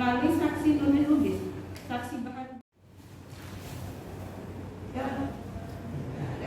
kali saksi Nurul Lubis, saksi bahan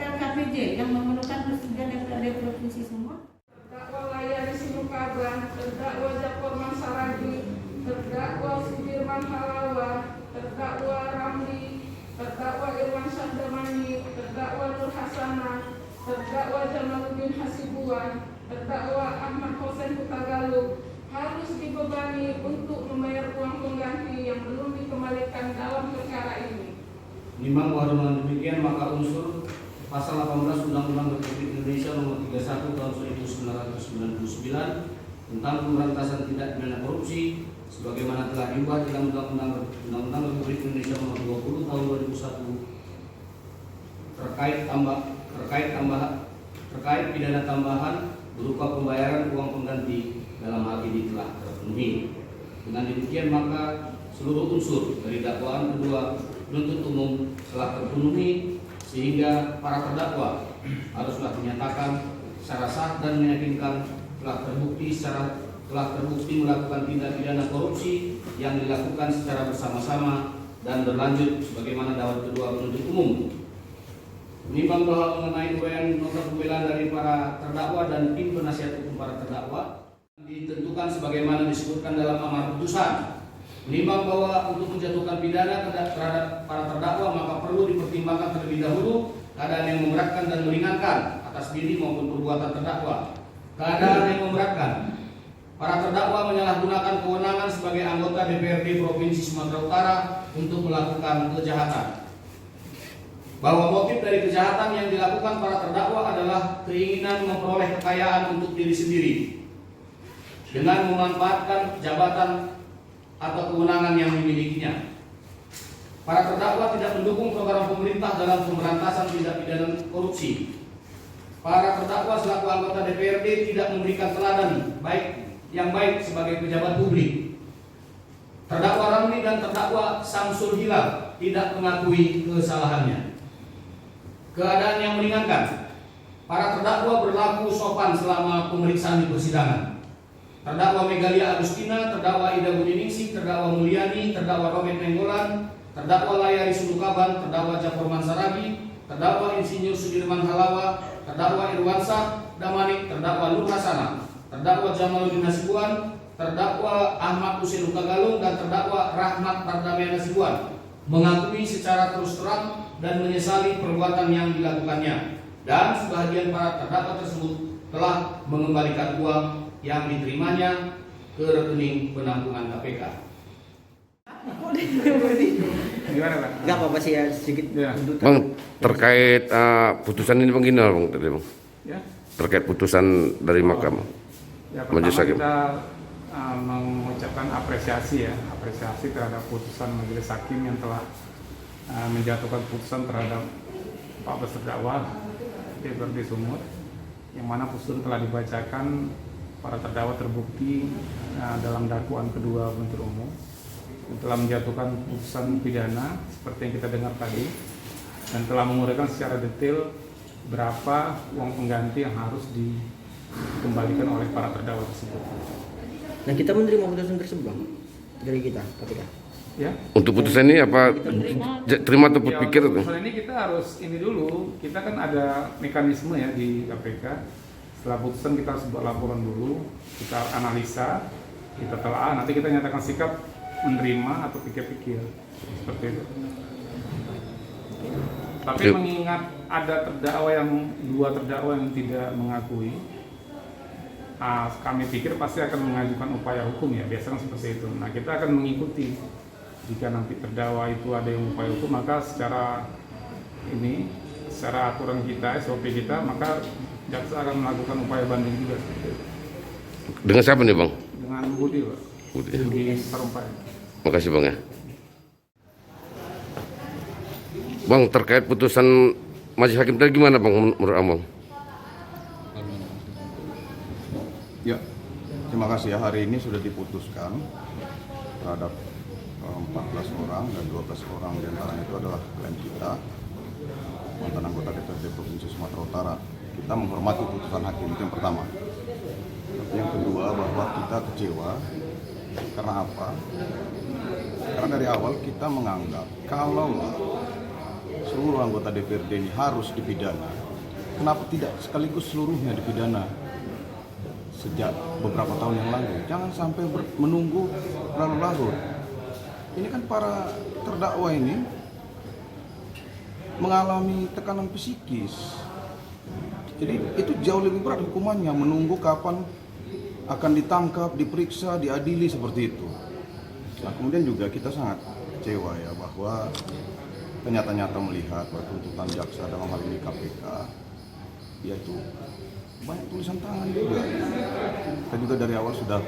LKPJ yang memerlukan persetujuan DPRD Provinsi Sumut. Terdakwa Layari Sinukaban, terdakwa Jaforman Saragi, terdakwa Sudirman Halawa, terdakwa Ramli, terdakwa Irwan Syahdamanyu, terdakwa Nur Hasanah, terdakwa Jamaluddin Hasibuan, terdakwa Ahmad Hussein Hutagalung harus dibebani untuk membayar uang pengganti yang belum dikembalikan dalam perkara ini. Menimbang bahwa dengan demikian maka unsur Pasal 18 Undang-Undang Republik Indonesia Nomor 31 Tahun 1999 tentang pemberantasan tindak pidana korupsi sebagaimana telah diubah dalam Undang-Undang Republik Indonesia Nomor 20 Tahun 2001 terkait pidana tambahan berupa pembayaran uang pengganti dalam hal ini telah terpenuhi. Dengan demikian maka seluruh unsur dari dakwaan kedua penuntut umum telah terpenuhi sehingga para terdakwa haruslah dinyatakan secara sah dan meyakinkan telah terbukti melakukan tindak pidana korupsi yang dilakukan secara bersama-sama dan berlanjut sebagaimana dakwaan kedua penuntut umum. Menimbang bahwa mengenai uraian nota pembelaan dari para terdakwa dan tim penasihat hukum para terdakwa ditentukan sebagaimana disebutkan dalam amar putusan. Menimbang bahwa untuk menjatuhkan pidana terhadap para terdakwa maka perlu dipertimbangkan terlebih dahulu keadaan yang memberatkan dan meringankan atas diri maupun perbuatan terdakwa. Keadaan yang memberatkan, para terdakwa menyalahgunakan kewenangan sebagai anggota DPRD Provinsi Sumatera Utara untuk melakukan kejahatan. Bahwa motif dari kejahatan yang dilakukan para terdakwa adalah keinginan memperoleh kekayaan untuk diri sendiri dengan memanfaatkan jabatan atau kewenangan yang dimilikinya. Para terdakwa tidak mendukung program pemerintah dalam pemberantasan tindak pidana korupsi. Para terdakwa selaku anggota DPRD tidak memberikan teladan yang baik sebagai pejabat publik. Terdakwa Ramli dan terdakwa Samsul Hilal tidak mengakui kesalahannya. Keadaan yang meringankan, para terdakwa berlaku sopan selama pemeriksaan di persidangan. Terdakwa Megalia Agustina, terdakwa Ida Budiningsih, terdakwa Mulyani, terdakwa Robert Nenggolan, terdakwa Layari Sinukaban, terdakwa Jaforman Saragi, terdakwa Insinyur Sudirman Halawa, terdakwa Irwan Syahdamanyu, terdakwa Nur Hasanah, terdakwa Jamaluddin Hasibuan, terdakwa Ahmad Hussein Hutagalung, dan terdakwa Rahmat Pardamyan Hasibuan mengakui secara terus terang dan menyesali perbuatan yang dilakukannya, dan sebahagian para terdakwa tersebut telah mengembalikan uang yang diterimanya ke rekening penampungan KPK. Gimana Pak? Enggak apa-apa sih ya, sedikit Ya. Bang, terkait putusan ini Bang gimana Bang tadi Bang? Ya. Terkait putusan dari mahkamah. Ya, Majelis pertama Hakim. kita mengucapkan apresiasi terhadap putusan Majelis Hakim yang telah menjatuhkan putusan terhadap 14 terdakwa DPRD Sumut, yang mana putusan telah dibacakan. Para terdakwa terbukti dalam dakwaan kedua penuntut umum telah menjatuhkan putusan pidana seperti yang kita dengar tadi, dan telah menguraikan secara detail berapa uang pengganti yang harus dikembalikan oleh para terdakwa tersebut. Nah, kita menerima putusan tersebut Bang dari kita KPK. Ya. Untuk putusan ini apa terima atau Ya, berpikir untuk tuh? putusan ini kita harus ini dulu, kita kan ada mekanisme ya di KPK. Setelah putusan kita harus buat laporan dulu, kita analisa, kita telah, nanti kita nyatakan sikap menerima atau pikir-pikir seperti itu. Tapi mengingat ada dua terdakwa yang tidak mengakui, kami pikir pasti akan mengajukan upaya hukum ya, biasanya seperti itu. Nah, kita akan mengikuti. Jika nanti terdakwa itu ada yang upaya hukum, maka secara aturan kita, SOP kita, maka jaksa akan melakukan upaya banding juga. Dengan siapa nih Bang? Dengan Budi Pak. Budi Sarumpai. Makasih Bang ya. Bang, terkait putusan Majelis Hakim tadi gimana Bang menurut Abang? Ya, terima kasih ya. Hari ini sudah diputuskan terhadap 14 orang dan 12 orang diantaranya itu adalah klien kita, mantan anggota DPRD Provinsi Sumatera Utara. Kita menghormati putusan hakim, itu yang pertama. Tapi yang kedua, bahwa kita kecewa Karena apa? Karena dari awal kita menganggap kalau seluruh anggota DPRD ini harus dipidana, kenapa tidak sekaligus seluruhnya dipidana sejak beberapa tahun yang lalu? Jangan sampai menunggu larut-larut. Ini kan para terdakwa ini mengalami tekanan psikis. Jadi itu jauh lebih berat hukumannya, menunggu kapan akan ditangkap, diperiksa, diadili seperti itu. Nah, kemudian juga kita sangat kecewa ya bahwa ternyata melihat bahwa tuntutan jaksa dalam hal ini KPK yaitu banyak tulisan tangan juga. Kita juga dari awal sudah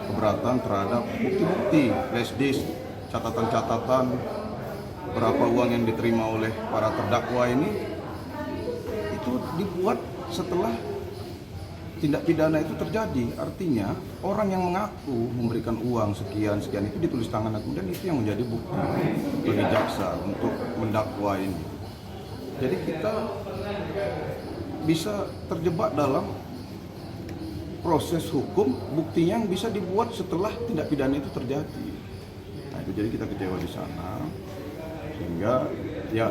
keberatan terhadap bukti-bukti, flash disk, catatan-catatan berapa uang yang diterima oleh para terdakwa ini itu dibuat setelah tindak pidana itu terjadi. Artinya orang yang mengaku memberikan uang sekian itu ditulis tangan, kemudian itu yang menjadi bukti bagi jaksa untuk mendakwa ini. Jadi kita bisa terjebak dalam proses hukum, buktinya yang bisa dibuat setelah tindak pidana itu terjadi. Nah itu jadi kita kecewa di sana, sehingga ya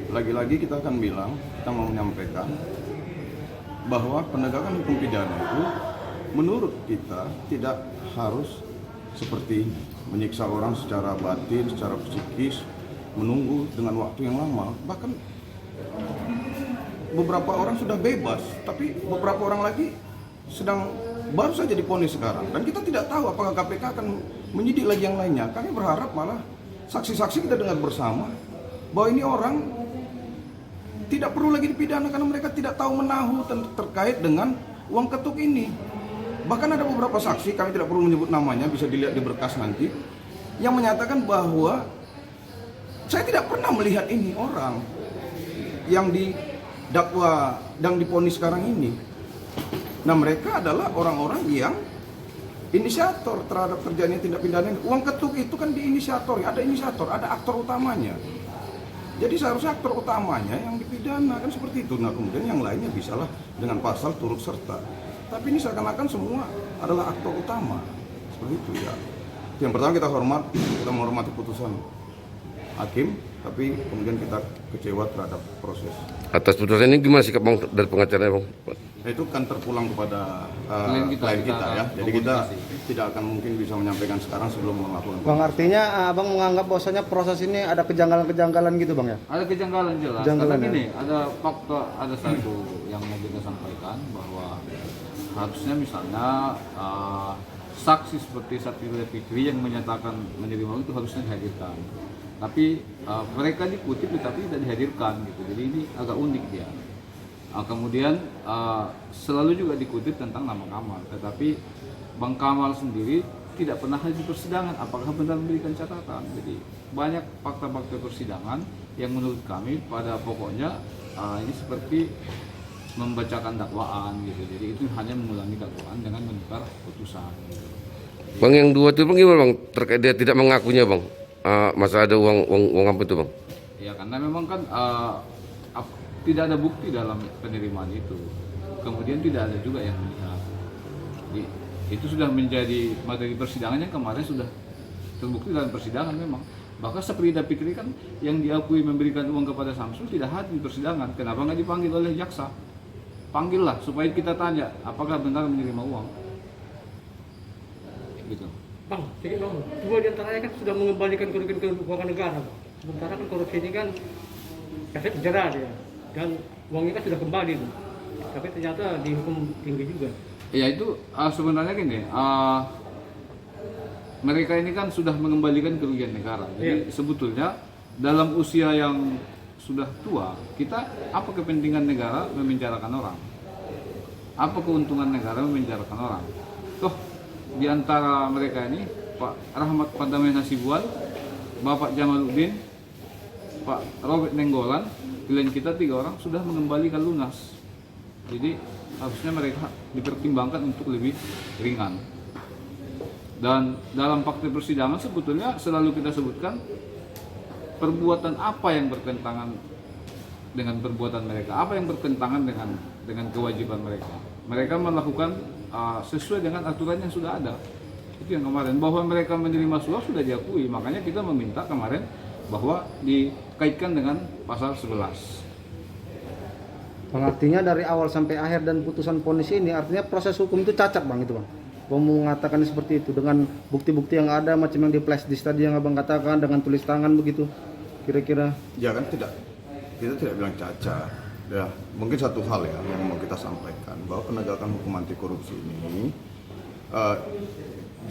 lagi-lagi kita akan bilang, kita mau menyampaikan bahwa penegakan hukum pidana itu menurut kita tidak harus seperti ini, menyiksa orang secara batin, secara psikis, menunggu dengan waktu yang lama. Bahkan beberapa orang sudah bebas, tapi beberapa orang lagi baru saja divonis sekarang. Dan kita tidak tahu apakah KPK akan menyidik lagi yang lainnya. Kami berharap malah saksi-saksi kita dengar bersama bahwa ini orang tidak perlu lagi dipidana karena mereka tidak tahu menahu terkait dengan uang ketuk ini. Bahkan ada beberapa saksi, kami tidak perlu menyebut namanya, bisa dilihat di berkas nanti, yang menyatakan bahwa saya tidak pernah melihat ini orang yang didakwa dan divonis sekarang ini. Nah mereka adalah orang-orang yang inisiator terhadap terjadinya tindak pidana ini. Uang ketuk itu kan diinisiator, ada inisiator, ada aktor utamanya. Jadi seharusnya aktor utamanya yang dipidana, kan seperti itu. Nah kemudian yang lainnya bisalah dengan pasal turut serta. Tapi ini seakan-akan semua adalah aktor utama. Seperti itu ya. Yang pertama kita menghormati putusan hakim, tapi kemudian kita kecewa terhadap proses. Atas putusan ini gimana sikap Bang dari pengacara Bang? Nah, itu kan terpulang kepada klien kita ya. Jadi kita tidak akan mungkin bisa menyampaikan sekarang sebelum melakukan. Bang, artinya Abang menganggap bahwasanya proses ini ada kejanggalan-kejanggalan gitu Bang ya? Ada kejanggalan jelas. Kejanggalan, Karena ya? gini, ada fakta, ada satu yang mau kita sampaikan bahwa harusnya misalnya saksi seperti Satrio Fikri yang menyatakan menerima uang itu harusnya dihadirkan. Tapi mereka dikutip tetapi tidak dihadirkan gitu. Jadi ini agak unik dia. Kemudian selalu juga dikutip tentang nama Kamal, tetapi Bang Kamal sendiri tidak pernah hadir di persidangan. Apakah benar memberikan catatan? Jadi banyak fakta-fakta persidangan yang menurut kami pada pokoknya ini seperti membacakan dakwaan gitu. Jadi itu hanya mengulangi dakwaan dengan menukar putusan. Gitu. Bang yang dua itu Bang gimana Bang? Terkait dia tidak mengakunya Bang? Masa ada uang apa itu Bang? Ya karena memang kan tidak ada bukti dalam penerimaan itu. Kemudian tidak ada juga yang melihat. Jadi, itu sudah menjadi materi persidangan yang kemarin sudah terbukti dalam persidangan memang. Bahkan Saprida Fikri kan yang diakui memberikan uang kepada Samsul tidak hadir di persidangan. Kenapa nggak dipanggil oleh jaksa? Panggillah supaya kita tanya apakah benar menerima uang. Gitu. Bang, jadi Bang, dua di antaranya kan sudah mengembalikan kerugian keuangan negara, Bang. Sementara kan korupsi ini kan efek penjara dia, dan uangnya kan sudah kembali, Bang. Tapi ternyata dihukum tinggi juga. Ya itu sebenarnya gini, mereka ini kan sudah mengembalikan kerugian negara. Jadi sebetulnya dalam usia yang sudah tua, kita apa kepentingan negara memenjarakan orang? Apa keuntungan negara memenjarakan orang? Toh di antara mereka ini Pak Rahmat Padamen Hasibuan, Bapak Jamaluddin, Pak Robert Nenggolan, klien kita 3 orang sudah mengembalikan lunas. Jadi harusnya mereka dipertimbangkan untuk lebih ringan. Dan dalam fakta persidangan sebetulnya selalu kita sebutkan perbuatan apa yang bertentangan dengan perbuatan mereka, apa yang bertentangan dengan kewajiban mereka. Mereka melakukan sesuai dengan aturan yang sudah ada. Itu yang kemarin, bahwa mereka menerima suap sudah diakui, makanya kita meminta kemarin bahwa dikaitkan dengan pasal 11. Artinya dari awal sampai akhir dan putusan vonis ini artinya proses hukum itu cacat bang itu bang. Bang mengatakan seperti itu dengan bukti-bukti yang ada macam yang di flash disk tadi yang abang katakan dengan tulis tangan begitu kira-kira. Ya kan tidak, kita tidak bilang cacat. Ya mungkin satu hal ya yang mau kita sampaikan bahwa penegakan hukum anti korupsi ini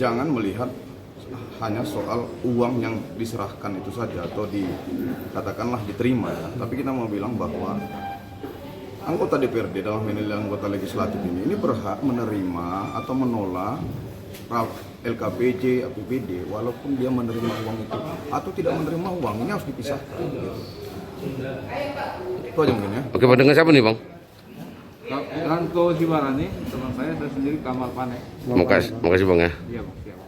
jangan melihat hanya soal uang yang diserahkan itu saja atau katakanlah diterima ya. Tapi kita mau bilang bahwa anggota DPRD dalam ini anggota legislatif ini berhak menerima atau menolak LKPJ, APBD walaupun dia menerima uang itu atau tidak menerima uang, ini harus dipisahkan gitu. Itu aja mungkin ya. Oke, Pak, dengan siapa nih, Bang? Ranto Hibarani, teman saya sendiri Kamal Pane. Makasih Bang ya. Iya Bang, siap.